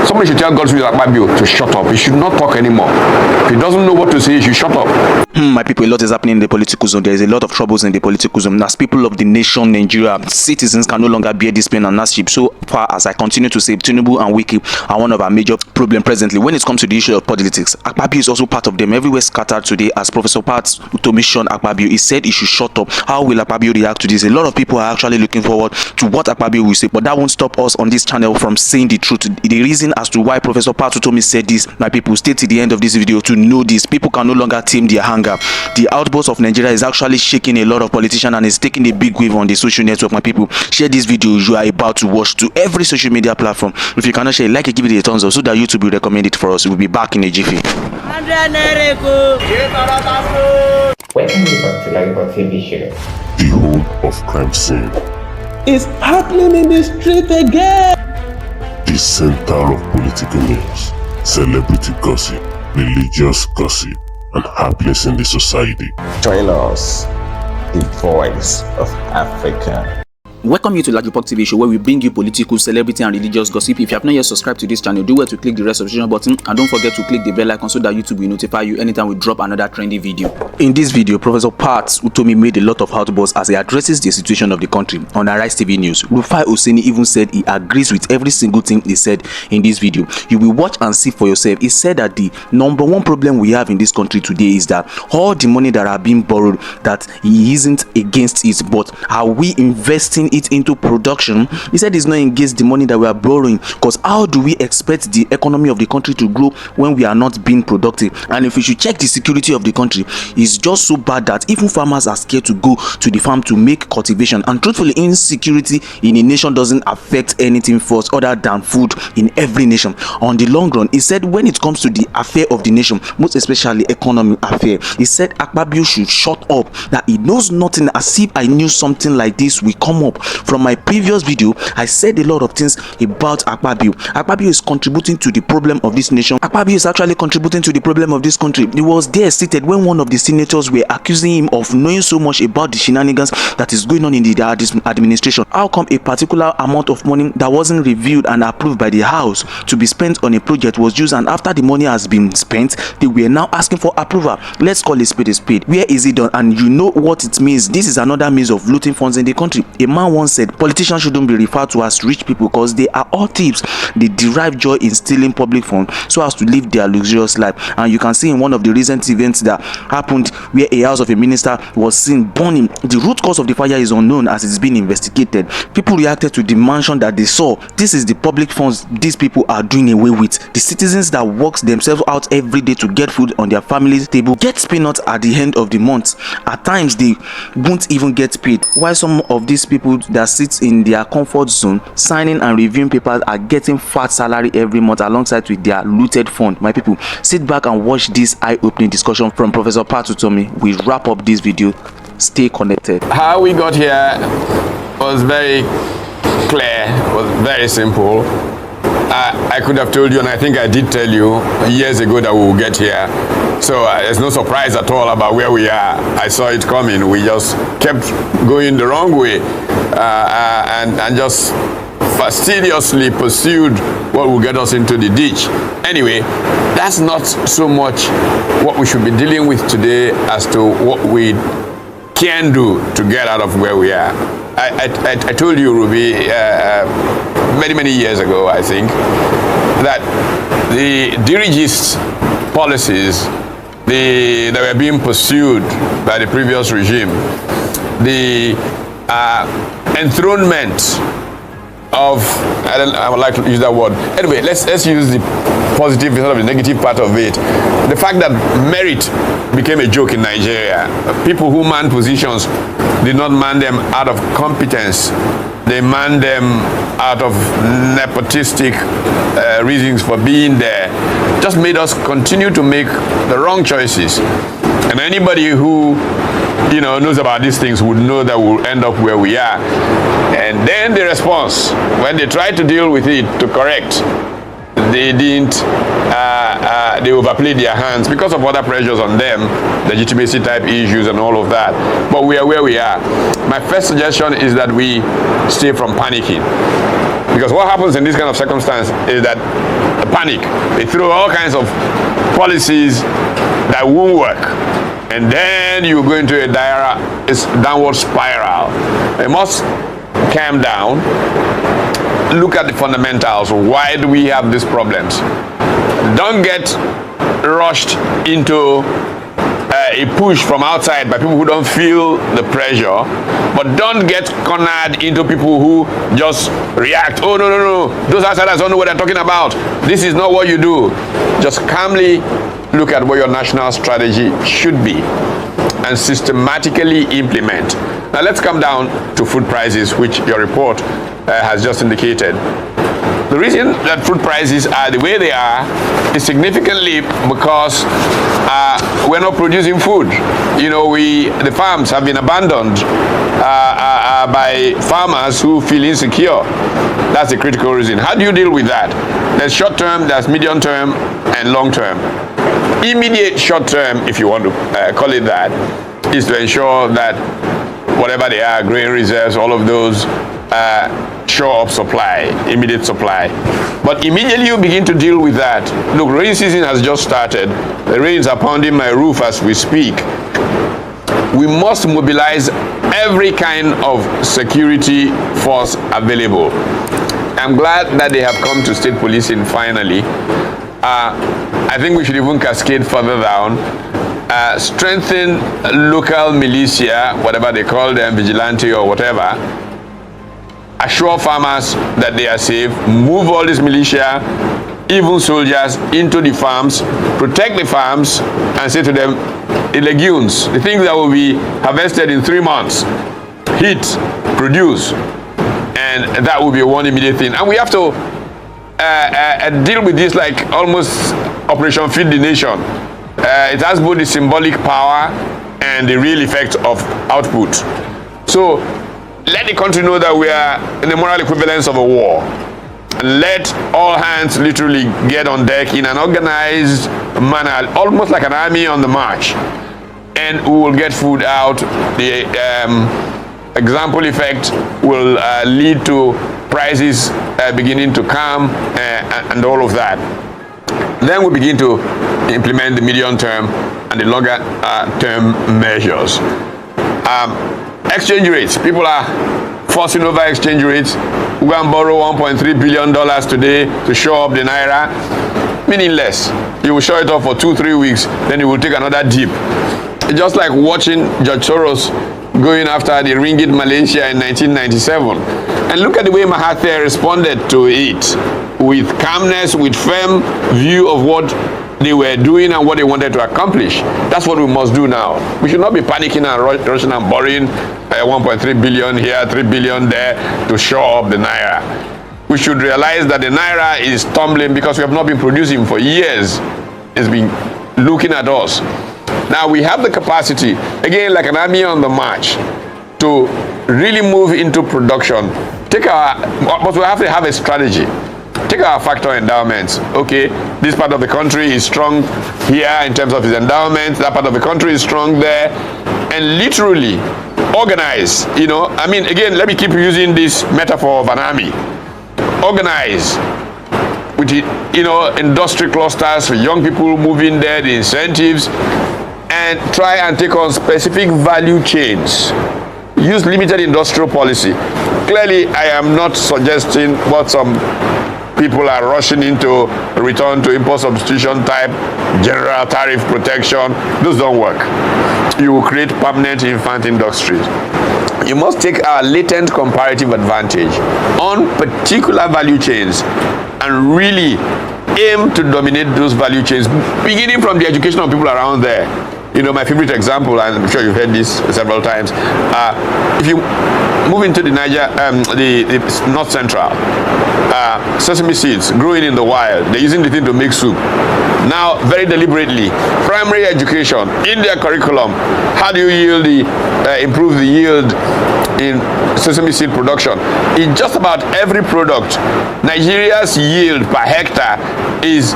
Somebody should tell Godwin Akpabio to shut up. He should not talk anymore. If he doesn't know what to say, he should shut up. My people, a lot is happening in the political zone. There is a lot of troubles in the political zone. As people of the nation, Nigeria, citizens can no longer bear this pain and hardship. So far as I continue to say, Tinubu and Wiki are one of our major problems presently. When it comes to the issue of politics, Akpabio is also part of them. Everywhere scattered today, as Prof.Pat Utomi Akpabio, he said he should shut up. How will Akpabio react to this? A lot of people are actually looking forward to what Akpabio will say, but that won't stop us on this channel from saying the truth. The reason as to why Prof.Pat Utomi said this, my people, stay to the end of this video to know this. People can no longer tame their hunger. The outburst of Nigeria is actually shaking a lot of politicians and is taking a big wave on the social network. My people, share this video you are about to watch to every social media platform. If you cannot share, like it, give it a thumbs up so that YouTube will recommend it for us. We'll be back in a jiffy. Welcome back to Lagos TV show. The whole of crime scene. It's happening in the street again. The center of political news, celebrity gossip, religious gossip, and happenings in the society. Join us, the voice of Africa. Welcome you to Lagipok TV show, where we bring you political, celebrity, and religious gossip. If you have not yet subscribed to this channel, do well to click the red subscription button and don't forget to click the bell icon so that YouTube will notify you anytime we drop another trendy video. In this video, Prof.Pat Utomi made a lot of outbursts as he addresses the situation of the country on Arise TV News. Rufai Oseni even said he agrees with every single thing he said in this video. You will watch and see for yourself. He said that the number one problem we have in this country today is that all the money that are being borrowed, that he isn't against it, but are we investing it into production? He said he's not against the money that we are borrowing, because how do we expect the economy of the country to grow when we are not being productive? And if we should check the security of the country, it's just so bad that even farmers are scared to go to the farm to make cultivation. And truthfully, insecurity in a nation doesn't affect anything first other than food in every nation. On the long run, he said when it comes to the affair of the nation, most especially economic affair, he said Akpabio should shut up, that he knows nothing, as if I knew something like this will come up. From my previous video, I said a lot of things about Akpabio. Akpabio is contributing to the problem of this nation. Akpabio is actually contributing to the problem of this country. He was there seated when one of the senators were accusing him of knowing so much about the shenanigans that is going on in the administration. How come a particular amount of money that wasn't reviewed and approved by the House to be spent on a project was used, and after the money has been spent, they were now asking for approval? Let's call a spade a spade. Where is it done? And you know what it means. This is another means of looting funds in the country. A man once said politicians shouldn't be referred to as rich people because they are all thieves. They derive joy in stealing public funds so as to live their luxurious life. And you can see in one of the recent events that happened where a house of a minister was seen burning. The root cause of the fire is unknown as it's being investigated. People reacted to the mansion that they saw. This is the public funds these people are doing away with. The citizens that work themselves out every day to get food on their family's table get peanuts at the end of the month. At times they won't even get paid, while some of these people that sit in their comfort zone signing and reviewing papers are getting fat salary every month alongside with their looted fund. My people, sit back and watch this eye-opening discussion from Prof.Pat Utomi. We wrap up this video. Stay connected. How we got here was very clear, was very simple. I could have told you, and I think I did tell you years ago, that we will get here. So there's no surprise at all about where we are. I saw it coming. We just kept going the wrong way and just fastidiously pursued what will get us into the ditch. Anyway, that's not so much what we should be dealing with today as to what we can do to get out of where we are. I told you, Ruby, many years ago, I think, that the dirigist policies that were being pursued by the previous regime, the enthronement of, I would like to use that word. Anyway, let's use the positive instead of the negative part of it. The fact that merit became a joke in Nigeria. People who man positions did not man them out of competence. They man them out of nepotistic reasons for being there. Just made us continue to make the wrong choices. And anybody who knows about these things would know that we'll end up where we are. And then the response, when they tried to deal with it to correct, they didn't, they overplayed their hands because of other pressures on them, legitimacy type issues and all of that. But we are where we are. My first suggestion is that we stay from panicking. Because what happens in this kind of circumstance is that panic. They throw all kinds of policies that won't work. And then you go into a downward spiral. They must calm down, look at the fundamentals. Why do we have these problems? Don't get rushed into a push from outside by people who don't feel the pressure, but don't get cornered into people who just react. Oh, no, those outsiders don't know what they're talking about. This is not what you do. Just calmly look at what your national strategy should be and systematically implement. Now let's come down to food prices, which your report has just indicated. The reason that food prices are the way they are is significantly because we're not producing food. You know, the farms have been abandoned by farmers who feel insecure. That's the critical reason. How do you deal with that? There's short term, there's medium term, and long term. Immediate short term, if you want to call it that, is to ensure that whatever they are, grain reserves, all of those, shore up supply, immediate supply. But immediately you begin to deal with that. Look, rain season has just started. The rains are pounding my roof as we speak. We must mobilize every kind of security force available. I'm glad that they have come to state policing finally. I think we should even cascade further down. Strengthen local militia, whatever they call them, vigilante or whatever. Assure farmers that they are safe. Move all this militia, even soldiers, into the farms. Protect the farms and say to them, the legumes, the things that will be harvested in 3 months, heat, produce, and that will be one immediate thing. And we have to deal with this like almost Operation Feed the Nation. It has both the symbolic power and the real effect of output. So let the country know that we are in the moral equivalence of a war. Let all hands literally get on deck in an organized manner, almost like an army on the march. And we will get food out. The example effect will lead to prices beginning to calm and all of that. Then we begin to implement the medium term and the longer term measures. Exchange rates. People are forcing over exchange rates. We go and borrow $1.3 billion today to shore up the naira. Meaningless. You will shore it up for 2-3 weeks, then you will take another dip. It's just like watching George Soros going after the ringgit Malaysia in 1997. And look at the way Mahathir responded to it, with calmness, with firm view of what they were doing and what they wanted to accomplish. That's what we must do now. We should not be panicking and rushing and borrowing 1.3 billion here, 3 billion there to shore up the naira. We should realize that the naira is tumbling because we have not been producing for years. It's been looking at us. Now we have the capacity, again like an army on the march, to really move into production. But we have to have a strategy. Take our factor endowments. Okay, this part of the country is strong here in terms of its endowments. That part of the country is strong there. And literally organize, you know. I mean, again, let me keep using this metaphor of an army. Organize with, you know, industry clusters for young people moving there, the incentives, and try and take on specific value chains. Use limited industrial policy. Clearly, I am not suggesting what some people are rushing into, return to import substitution type, general tariff protection. Those don't work. You will create permanent infant industries. You must take our latent comparative advantage on particular value chains and really aim to dominate those value chains, beginning from the education of people around there. You know, my favorite example, and I'm sure you've heard this several times, if you move into the Niger, the North Central, sesame seeds growing in the wild, they're using the thing to make soup. Now, very deliberately, primary education in their curriculum, how do you improve the yield in sesame seed production. In just about every product, Nigeria's yield per hectare is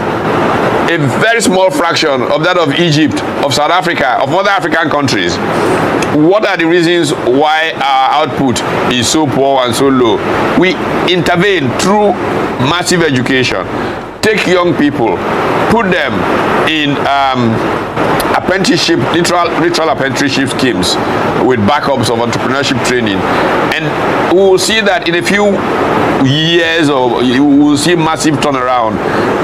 a very small fraction of that of Egypt, of South Africa, of other African countries. What are the reasons why our output is so poor and so low? We intervene through massive education. Take young people, put them in apprenticeship, literal apprenticeship schemes with backups of entrepreneurship training, and we will see that in a few years, or you will see massive turnaround.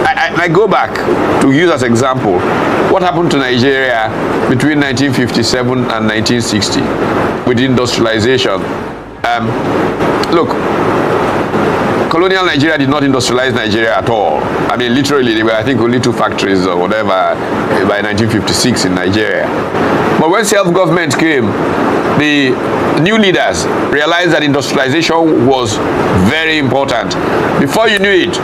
I go back to use as example what happened to Nigeria between 1957 and 1960 with industrialization. Look, colonial Nigeria did not industrialize Nigeria at all. I mean, literally, there were, I think, only 2 factories or whatever by 1956 in Nigeria. But when self-government came, the new leaders realized that industrialization was very important. Before you knew it,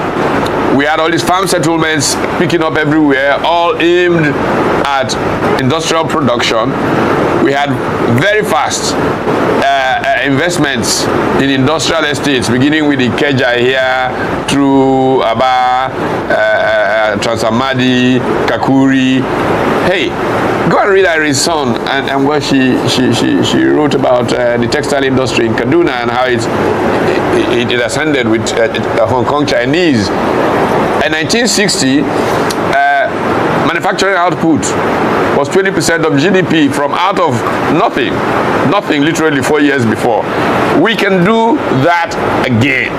we had all these farm settlements picking up everywhere, all aimed at industrial production. We had very fast investments in industrial estates, beginning with the Ikeja here through Aba, Transamadi, Kakuri. Hey, go and read Irene's son and what she wrote about the textile industry in Kaduna and how it ascended with Hong Kong Chinese. In 1960, manufacturing output was 20% of GDP from out of nothing literally 4 years before. We can do that again.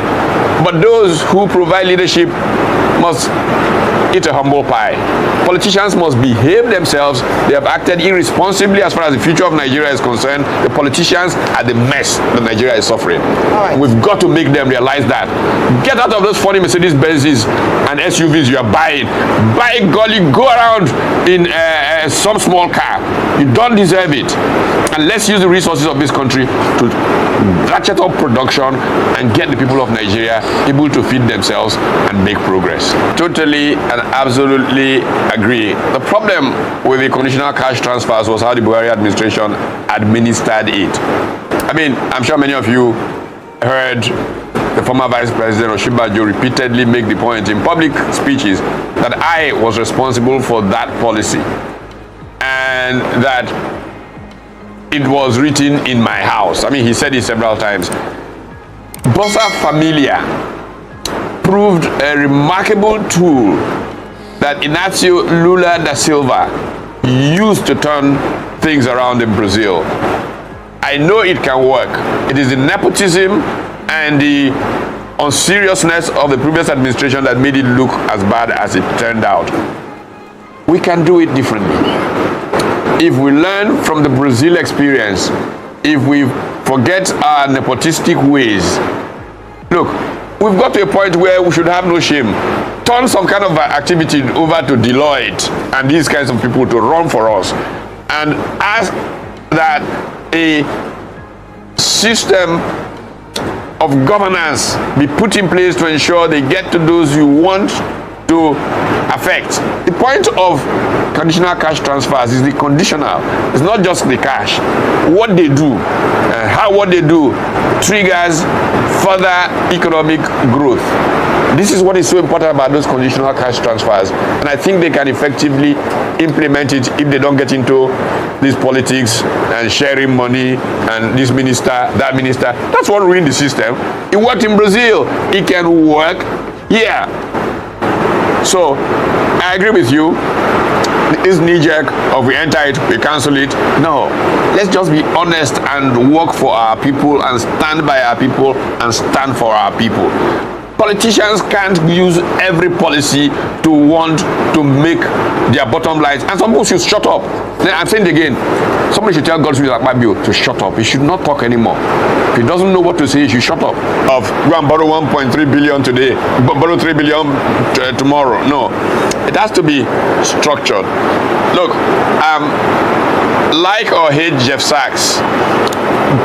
But those who provide leadership must eat a humble pie. Politicians must behave themselves. They have acted irresponsibly as far as the future of Nigeria is concerned. The politicians are the mess that Nigeria is suffering. Right. We've got to make them realize that. Get out of those funny Mercedes Benzes and SUVs you are buying. By golly, go around in some small car. You don't deserve it. And let's use the resources of this country to ratchet up production and get the people of Nigeria able to feed themselves and make progress. Totally and absolutely agree. The problem with the conditional cash transfers was how the Buhari administration administered it. I mean, I'm sure many of you heard the former Vice President Oshibajo repeatedly make the point in public speeches that I was responsible for that policy and that it was written in my house. I mean, he said it several times. Bossa Familia proved a remarkable tool that Inácio Lula da Silva used to turn things around in Brazil. I know it can work. It is the nepotism and the unseriousness of the previous administration that made it look as bad as it turned out. We can do it differently. If we learn from the Brazil experience, if we forget our nepotistic ways, look, we've got to a point where we should have no shame. Turn some kind of activity over to Deloitte and these kinds of people to run for us and ask that a system of governance be put in place to ensure they get to those you want to affect. The point of conditional cash transfers is the conditional. It's not just the cash. What they do, how what they do triggers further economic growth. This is what is so important about those conditional cash transfers. And I think they can effectively implement it if they don't get into these politics and sharing money and this minister, that minister. That's what ruined the system. It worked in Brazil. It can work here. So, I agree with you. It's knee-jerk of we enter it, we cancel it. No. Let's just be honest and work for our people and stand by our people and stand for our people. Politicians can't use every policy to want to make their bottom lines. And some people should shut up. Then I'm saying it again. Somebody should tell Godwin Akpabio to shut up. He should not talk anymore. If he doesn't know what to say, he should shut up. Of go and borrow 1.3 billion today, borrow 3 billion tomorrow. No. It has to be structured. Look, like or hate Jeff Sachs,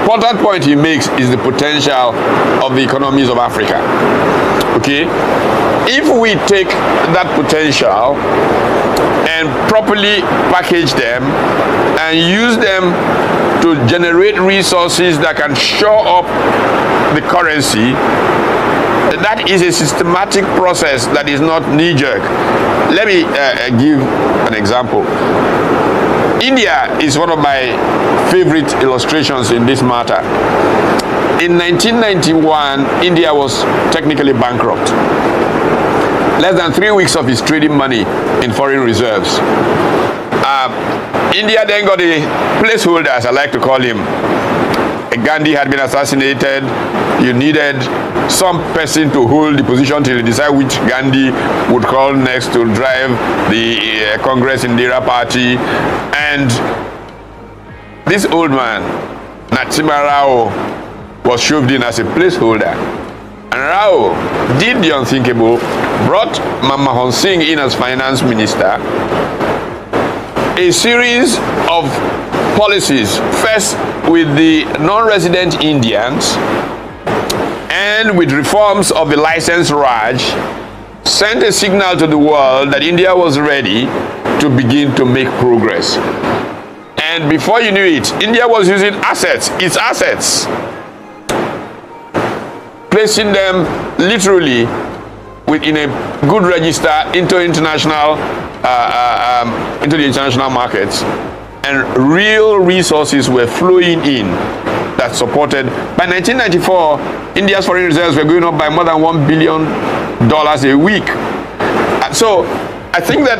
important point he makes is the potential of the economies of Africa. Okay? If we take that potential and properly package them and use them to generate resources that can shore up the currency, that is a systematic process that is not knee-jerk. Let me give an example. India is one of my favorite illustrations in this matter. In 1991, India was technically bankrupt. Less than 3 weeks of its trading money in foreign reserves. India then got a placeholder, as I like to call him. Gandhi had been assassinated. You needed some person to hold the position till you decide which Gandhi would call next to drive the Congress Indira party. And this old man, Narasimha Rao, was shoved in as a placeholder. And Rao did the unthinkable, brought Manmohan Singh in as finance minister. A series of policies, first with the non-resident Indians and with reforms of the license Raj, sent a signal to the world that India was ready to begin to make progress. And before you knew it, India was using assets, its assets, placing them literally within a good register into international into the international markets, and real resources were flowing in that supported. By 1994, India's foreign reserves were going up by more than $1 billion a week. So I think that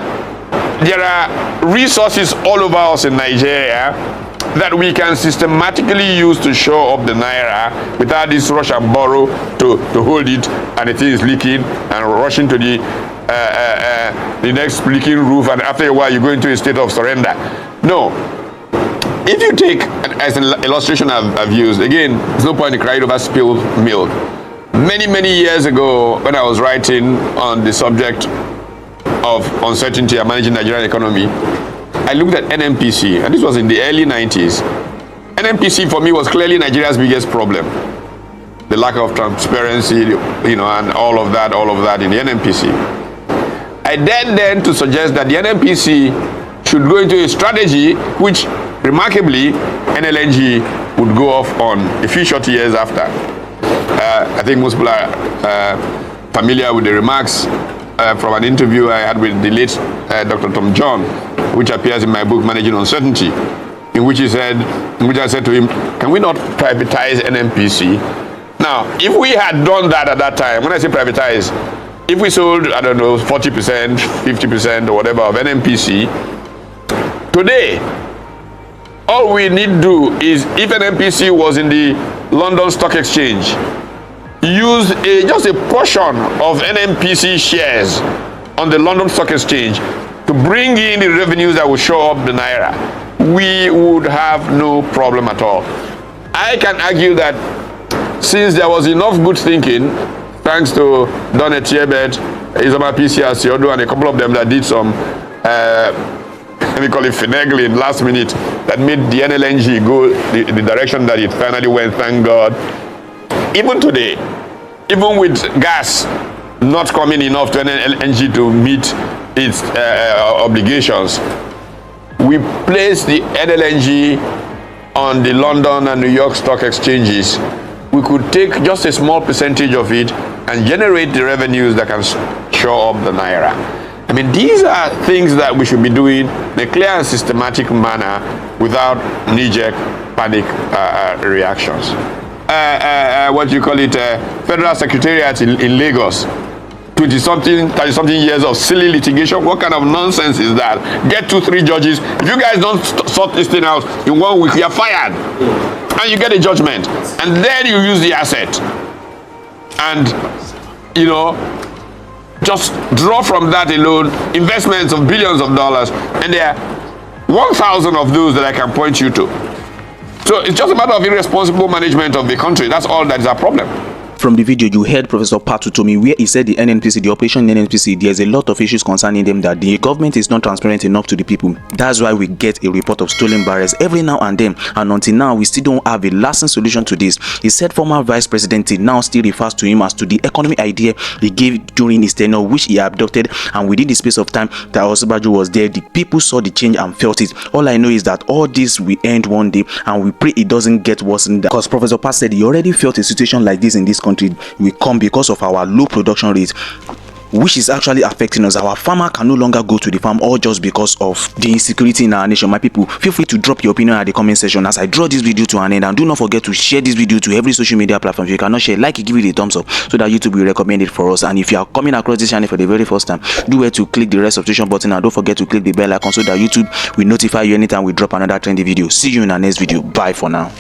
there are resources all over us in Nigeria that we can systematically use to show up the naira without this rush and borrow to hold it, and the thing is leaking and rushing to the next leaking roof, and after a while you go into a state of surrender. No. If you take, as an illustration I've used, again, there's no point in crying over spilled milk. Many years ago, when I was writing on the subject of uncertainty and managing the Nigerian economy, I looked at NNPC, and this was in the early 90s. NNPC for me was clearly Nigeria's biggest problem. The lack of transparency, you know, and all of that in the NNPC. I dared then to suggest that the NNPC should go into a strategy which, remarkably, NLNG would go off on a few short years after. I think most people are familiar with the remarks from an interview I had with the late Dr. Tom John, which appears in my book, Managing Uncertainty, in which I said to him, can we not privatize NNPC? Now, if we had done that at that time, when I say privatize, if we sold, I don't know, 40%, 50% or whatever of NNPC, today, all we need to do is, if NNPC was in the London Stock Exchange, use just a portion of NNPC shares on the London Stock Exchange to bring in the revenues that will show up the naira. We would have no problem at all. I can argue that since there was enough good thinking, thanks to Don Etiebet, Isama PC Asiodo, and a couple of them that did some, let me call it finagling last minute, that made the NLNG go the direction that it finally went, thank God. Even today, even with gas not coming enough to NLNG to meet its obligations, we place the NLNG on the London and New York stock exchanges. We could take just a small percentage of it and generate the revenues that can show up the naira. I mean, these are things that we should be doing in a clear and systematic manner without knee-jerk panic reactions. What you call it, Federal Secretariat in Lagos, 30-something years of silly litigation. What kind of nonsense is that? Get 2-3 judges. If you guys don't sort this thing out in 1 week, you're fired. And you get a judgment. And then you use the asset. And, you know, just draw from that alone investments of billions of dollars. And there are 1,000 of those that I can point you to. So it's just a matter of irresponsible management of the country. That's all that is our problem. From the video, you heard Professor Pat Utomi where he said the NNPC, the operation NNPC, there's a lot of issues concerning them, that the government is not transparent enough to the people. That's why we get a report of stolen barrels every now and then, and until now we still don't have a lasting solution to this. He said former Vice President now still refers to him as to the economy idea he gave during his tenure, which he adopted, and within the space of time that Akpabio was there, the people saw the change and felt it. All I know is that all this will end one day, and we pray it doesn't get worse than that, because Professor Pat said he already felt a situation like this in this country will come because of our low production rate, which is actually affecting us. Our farmer can no longer go to the farm, all just because of the insecurity in our nation. My people, feel free to drop your opinion at the comment section as I draw this video to an end, and do not forget to share this video to every social media platform. If you cannot share, like it, give it a thumbs up so that YouTube will recommend it for us. And if you are coming across this channel for the very first time, do well to click the red subscription button, and don't forget to click the bell icon so that YouTube will notify you anytime we drop another trendy video. See you in our next video. Bye for now.